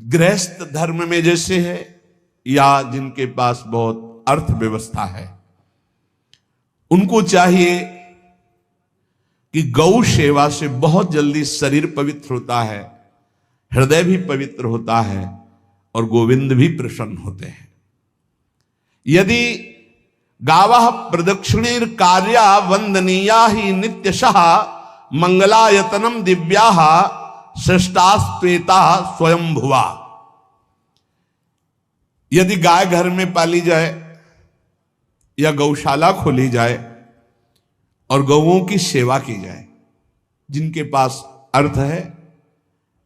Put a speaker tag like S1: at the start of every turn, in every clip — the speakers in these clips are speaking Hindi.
S1: गृहस्थ धर्म में जैसे है या जिनके पास बहुत अर्थव्यवस्था है, उनको चाहिए कि गौ सेवा से बहुत जल्दी शरीर पवित्र होता है, हृदय भी पवित्र होता है और गोविंद भी प्रसन्न होते हैं। यदि गावः प्रदक्षिणेर कार्या वंदनीया ही नित्यशः मंगलायतनम दिव्या श्रेष्ठास्त्वेता स्वयंभुवा। यदि गाय घर में पाली जाए या गौशाला खोली जाए और गौओं की सेवा की जाए, जिनके पास अर्थ है,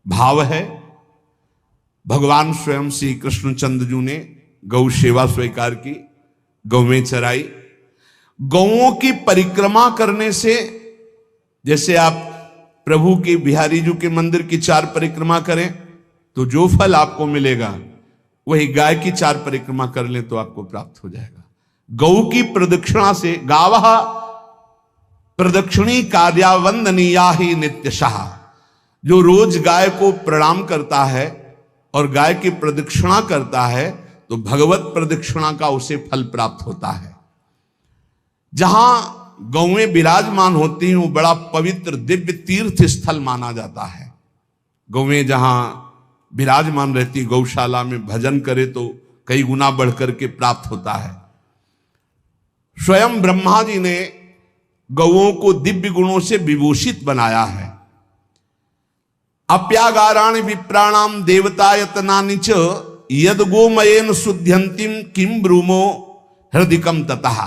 S1: भाव है, भगवान स्वयं श्री कृष्णचंद्र जी ने गौ सेवा स्वीकार की, गौवें चराई। गौओं की परिक्रमा करने से, जैसे आप प्रभु के बिहारी जी के मंदिर की 4 परिक्रमा करें तो जो फल आपको मिलेगा वही गाय की 4 परिक्रमा कर ले तो आपको प्राप्त हो जाएगा। गौ की प्रदक्षिणा से, गावः प्रदक्षिणी कार्या वंदनीया ही नित्यशः, जो रोज गाय को प्रणाम करता है और गाय की प्रदक्षिणा करता है तो भगवत प्रदक्षिणा का उसे फल प्राप्त होता है। जहां गौएं विराजमान होती हैं वो बड़ा पवित्र दिव्य तीर्थ स्थल माना जाता है। गौएं जहां विराजमान रहती, गौशाला में भजन करे तो कई गुना बढ़कर के प्राप्त होता है। स्वयं ब्रह्मा जी ने गौओं को दिव्य गुणों से विभूषित बनाया है। अप्यागाराणि विप्राणाम देवतायतनानि च यद गोमयेन शुद्ध्यंतिम किम ब्रूमो हृदिकम ततः।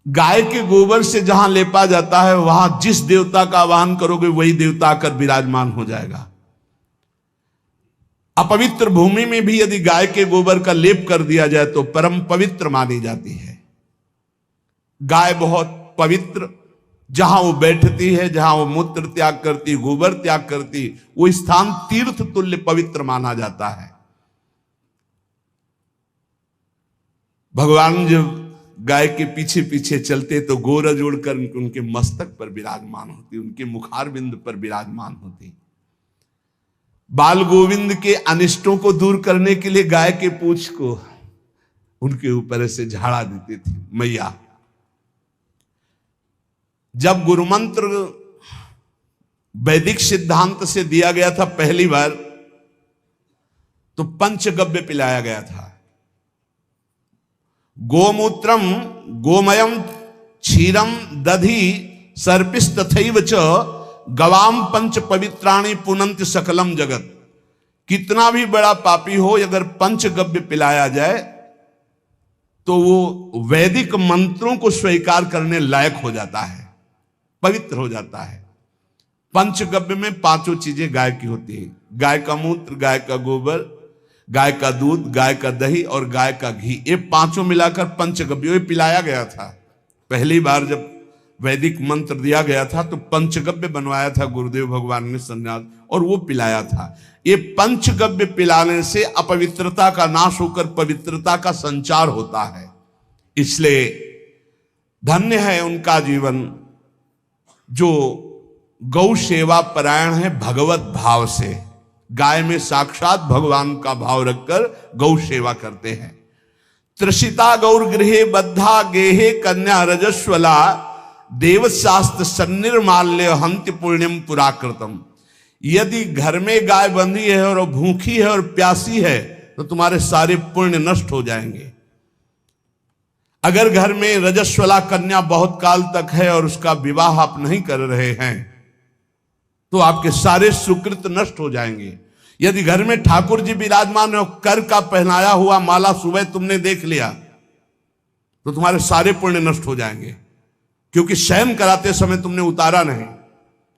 S1: गाय के गोबर से जहां लेपा जाता है वहां जिस देवता का आवाहन करोगे वही देवता आकर विराजमान हो जाएगा। अपवित्र भूमि में भी यदि गाय के गोबर का लेप कर दिया जाए तो परम पवित्र मानी जाती है। गाय बहुत पवित्र, जहां वो बैठती है, जहां वो मूत्र त्याग करती, गोबर त्याग करती, वो स्थान तीर्थ तुल्य पवित्र माना जाता है। भगवान जब गाय के पीछे पीछे चलते तो गोरा जोड़कर उनके मस्तक पर विराजमान होती, उनके मुखार बिंद पर विराजमान होती। बाल गोविंद के अनिष्टों को दूर करने के लिए गाय के पूंछ को उनके ऊपर से झाड़ा देती थी मैया। जब गुरुमंत्र वैदिक सिद्धांत से दिया गया था पहली बार तो पंचगव्य पिलाया गया था। गोमूत्रम गोमयम क्षीरम दधि सर्पिस्तथैव च गवाम पंच पवित्राणि पुनंत सकलम जगत। कितना भी बड़ा पापी हो, अगर पंचगव्य पिलाया जाए तो वो वैदिक मंत्रों को स्वीकार करने लायक हो जाता है, पवित्र हो जाता है। पंचगव्य में 5 चीजें गाय की होती है। गाय का मूत्र, गाय का गोबर, गाय का दूध, गाय का दही और गाय का घी, ये 5 मिलाकर पंचगव्य पिलाया गया था। पहली बार जब वैदिक मंत्र दिया गया था तो पंचगव्य बनवाया था गुरुदेव भगवान ने संन्यास, और वो पिलाया था। ये पंचगव्य पिलाने से अपवित्रता का नाश होकर पवित्रता का संचार होता है। इसलिए धन्य है उनका जीवन जो गौ सेवा परायण है भगवत भाव से। गाय में साक्षात भगवान का भाव रखकर गौ सेवा करते हैं। त्रिषिता गौर गृहे बद्धा गेहे कन्या रजस्वला देवशास्त्र सन्निर्माल्य हंति पुण्यम पुराकृतम। यदि घर में गाय बंधी है और भूखी है और प्यासी है तो तुम्हारे सारे पुण्य नष्ट हो जाएंगे। अगर घर में रजस्वला कन्या बहुत काल तक है और उसका विवाह आप नहीं कर रहे हैं तो आपके सारे सुकृत नष्ट हो जाएंगे। यदि घर में ठाकुर जी विराजमान है, कर का पहनाया हुआ माला सुबह तुमने देख लिया तो तुम्हारे सारे पुण्य नष्ट हो जाएंगे, क्योंकि शयन कराते समय तुमने उतारा नहीं,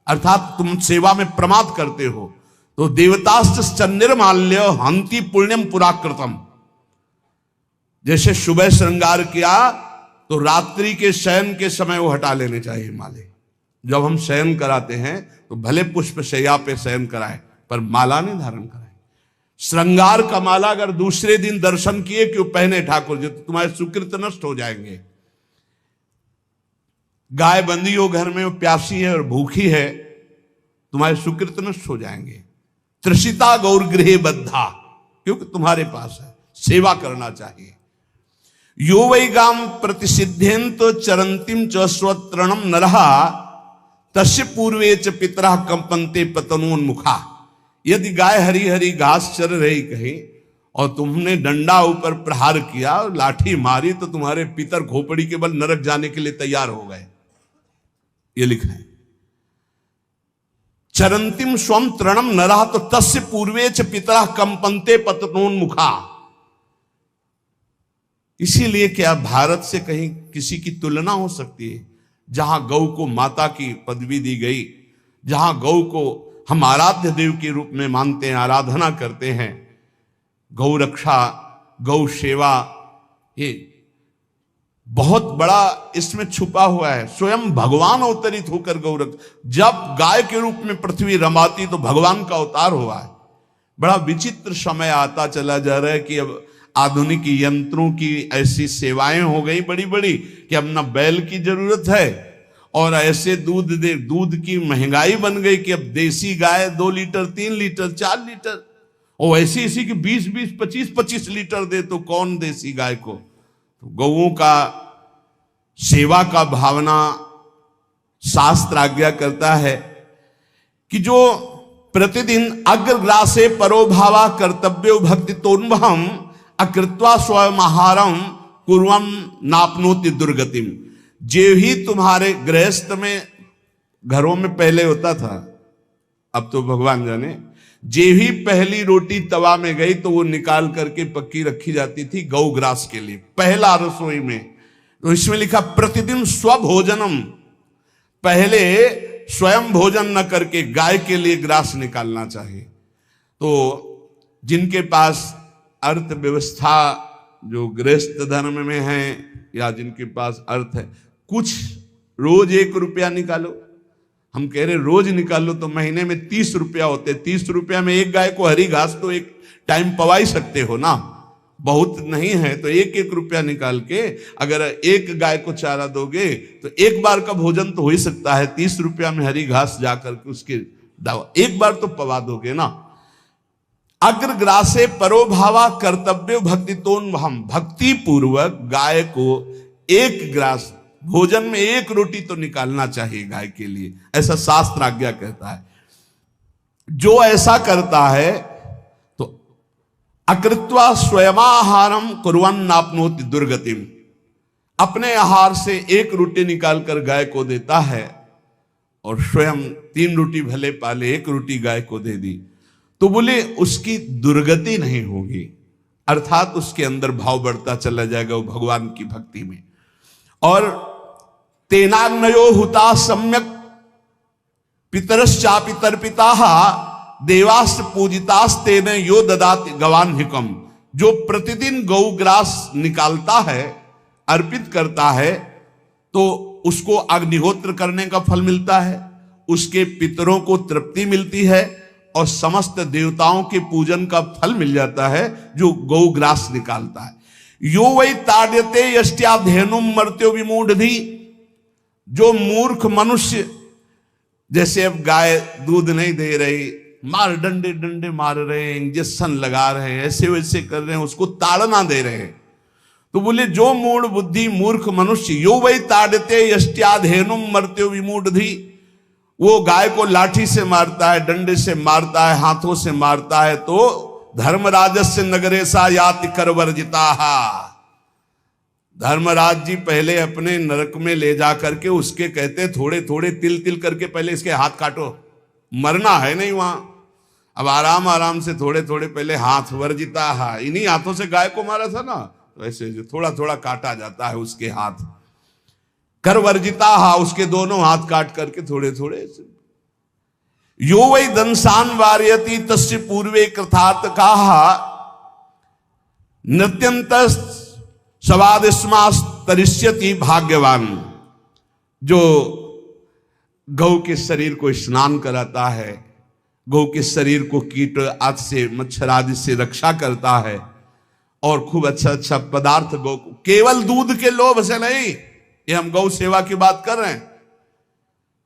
S1: अर्थात तुम सेवा में प्रमाद करते हो। तो देवतास्त्र सन्निर्माल्य हंति पुण्यम पुराकृतम। जैसे सुबह श्रृंगार किया तो रात्रि के शयन के समय वो हटा लेने चाहिए माले। जब हम शयन कराते हैं तो भले पुष्प शैया पे शयन कराएं पर माला नहीं धारण कराएं। श्रृंगार का माला अगर दूसरे दिन दर्शन किए क्यों पहने ठाकुर जी तो तुम्हारे सुकृत नष्ट हो जाएंगे। गाय बंदी हो घर में, वो प्यासी है और भूखी है, तुम्हारे सुकृत नष्ट हो जाएंगे। त्रसिता गौर गृहे बद्धा, क्योंकि तुम्हारे पास है, सेवा करना चाहिए। यो वै गाम प्रतिसिद्धेन्त चरंतिम च स्वतरणम नरहा तस्य पूर्वे च पितरः कंपन्ते पतनोन्मुखा। यदि गाय हरी हरी घास चर रही कहीं और तुमने डंडा ऊपर प्रहार किया, लाठी मारी, तो तुम्हारे पितर खोपड़ी के बल नरक जाने के लिए तैयार हो गए। ये लिखा है। चरंतिम स्वम तृणम नरः तो तस्य पूर्वे च पितरः कंपन्ते पतनोन्मुखा। इसीलिए क्या भारत से कहीं किसी की तुलना हो सकती है, जहां गौ को माता की पदवी दी गई, जहां गौ को हम आराध्य देव के रूप में मानते हैं, आराधना करते हैं। गौ रक्षा, गौ सेवा, ये बहुत बड़ा इसमें छुपा हुआ है। स्वयं भगवान अवतरित होकर गौ रक्षा, जब गाय के रूप में पृथ्वी रमाती तो भगवान का अवतार हुआ है। बड़ा विचित्र समय आता चला जा रहा है कि अब आधुनिक यंत्रों की ऐसी सेवाएं हो गई बड़ी बड़ी कि अब ना बैल की जरूरत है, और ऐसे दूध की महंगाई बन गई कि अब देसी गाय 2 लीटर 3 लीटर 4 लीटर, और ऐसी इसी की 20-20 25-25 लीटर दे, तो कौन देसी गाय को। तो गौओं का सेवा का भावना शास्त्र आज्ञा करता है कि जो प्रतिदिन अग्रग्रासे परोभावा कर्तव्यो भक्ति तोन्वहम अकृत्वा स्वयं आहारम कुर्वम नापनोति दुर्गतिम। जे ही तुम्हारे गृहस्थ में घरों में पहले होता था, अब तो भगवान जाने, जे ही पहली रोटी तवा में गई तो वो निकाल करके पक्की रखी जाती थी गौग्रास के लिए, पहला रसोई में। तो इसमें लिखा प्रतिदिन स्वभोजनम, पहले स्वयं भोजन न करके गाय के लिए ग्रास निकालना चाहिए। तो जिनके पास अर्थव्यवस्था जो गृहस्थ धर्म में है, या जिनके पास अर्थ है, कुछ रोज 1 रुपया निकालो। हम कह रहे रोज निकालो तो महीने में 30 रुपया होते। 30 रुपया में एक गाय को हरी घास तो एक टाइम पवा ही सकते हो ना, बहुत नहीं है तो 1-1 रुपया निकाल के अगर एक गाय को चारा दोगे तो एक बार का भोजन तो हो ही सकता है। 30 रुपया में हरी घास जाकर के उसके दावा एक बार तो पवा दोगे ना। अग्रग्रासे परोभावा कर्तव्य भक्ति तोन्वहम, भक्ति पूर्वक गाय को 1 ग्रास भोजन में 1 रोटी तो निकालना चाहिए गाय के लिए, ऐसा शास्त्र आज्ञा कहता है। जो ऐसा करता है तो अकृत्वा स्वयमाहारम कुर्वन् नाप्नोति दुर्गतिम, अपने आहार से 1 रोटी निकालकर गाय को देता है और स्वयं 3 रोटी भले पाले 1 रोटी गाय को दे दी, तो बोले उसकी दुर्गति नहीं होगी, अर्थात उसके अंदर भाव बढ़ता चला जाएगा वो भगवान की भक्ति में। और तेनाग्नयो हुता सम्यक पितरश्चापि तर्पिताः देवास्त्र पूजितास्तेन यो ददाति गवान्हिकम। जो प्रतिदिन गौग्रास निकालता है, अर्पित करता है, तो उसको अग्निहोत्र करने का फल मिलता है, उसके पितरों को तृप्ति मिलती है और समस्त देवताओं के पूजन का फल मिल जाता है जो गौग्रास निकालता है। यो वै ताड्यते यष्ट्याधेनुम मर्त्यो विमूढ़धि, जो मूर्ख मनुष्य, जैसे अब गाय दूध नहीं दे रही, मार डंडे डंडे मार रहे हैं, इंजेक्शन लगा रहे हैं, ऐसे वैसे कर रहे हैं, उसको ताड़ना दे रहे हैं, तो बोले जो मूढ़ बुद्धि मूर्ख मनुष्य, यो वै ताड्यते यष्ट्याधेनुम मर्त्यो विमूढ़धि, वो गाय को लाठी से मारता है, डंडे से मारता है, हाथों से मारता है, तो धर्मराजस्य नगरेशा याति करवर्जिताः। धर्मराज जी पहले अपने नरक में ले जा करके उसके कहते थोड़े थोड़े तिल तिल करके पहले इसके हाथ काटो, मरना है नहीं वहां, अब आराम आराम से थोड़े थोड़े पहले हाथ वर्जिताः, इन्हीं हाथों से गाय को मारा था ना, तो ऐसे जो थोड़ा थोड़ा काटा जाता है उसके हाथ, करवर्जिताः, उसके दोनों हाथ काट करके थोड़े थोड़े। यो वै दंसान वारयति तस्य पूर्वे कृतार्थकाः नृत्यंत सवादिस्मास्तरिष्यति भाग्यवान। जो गौ के शरीर को स्नान कराता है, गौ के शरीर को कीट आदि से मच्छर आदि से रक्षा करता है, और खूब अच्छा अच्छा पदार्थ गौ को, केवल दूध के लोभ से नहीं, ये हम गौ सेवा की बात कर रहे हैं,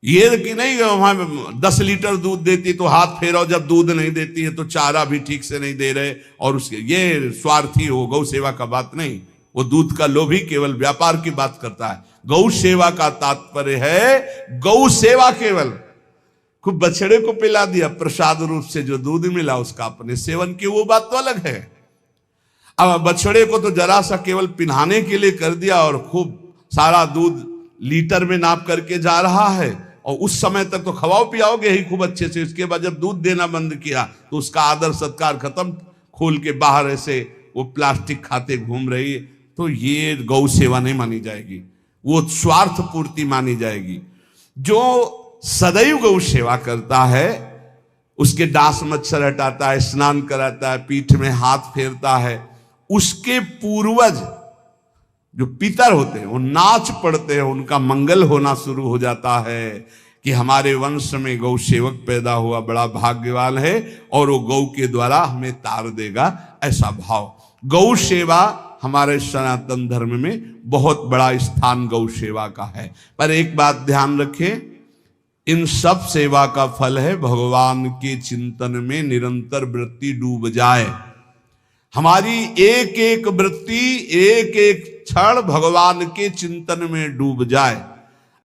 S1: ये कि नहीं वहां 10 लीटर दूध देती तो हाथ फेरो, जब दूध नहीं देती है तो चारा भी ठीक से नहीं दे रहे, और उसके ये स्वार्थी हो। गौ सेवा का बात नहीं, वो दूध का लोभी केवल व्यापार की बात करता है। गौ सेवा का तात्पर्य है गौ सेवा केवल। खूब बछड़े को पिला दिया प्रसाद रूप से, जो दूध मिला उसका अपने सेवन की, वो बात तो अलग है। अब बछड़े को तो जरा सा केवल पिन्हाने के लिए कर दिया और खूब सारा दूध लीटर में नाप करके जा रहा है, और उस समय तक तो खवाओ पियाओगे ही खूब अच्छे से। इसके बाद जब दूध देना बंद किया तो उसका आदर सत्कार खत्म, खोल के बाहर ऐसे वो प्लास्टिक खाते घूम रही है, तो ये गौ सेवा नहीं मानी जाएगी, वो स्वार्थ पूर्ति मानी जाएगी। जो सदैव गौ सेवा करता है, उसके डांस मच्छर हटाता है, स्नान कराता है, पीठ में हाथ फेरता है, उसके पूर्वज जो पितर होते हैं वो नाच पड़ते हैं, उनका मंगल होना शुरू हो जाता है कि हमारे वंश में गौ सेवक पैदा हुआ, बड़ा भाग्यवान है, और वो गौ के द्वारा हमें तार देगा, ऐसा भाव। गौ सेवा हमारे सनातन धर्म में बहुत बड़ा स्थान गौ सेवा का है। पर एक बात ध्यान रखें, इन सब सेवा का फल है भगवान के चिंतन में निरंतर वृत्ति डूब जाए। हमारी एक एक वृत्ति, एक एक क्षण भगवान के चिंतन में डूब जाए।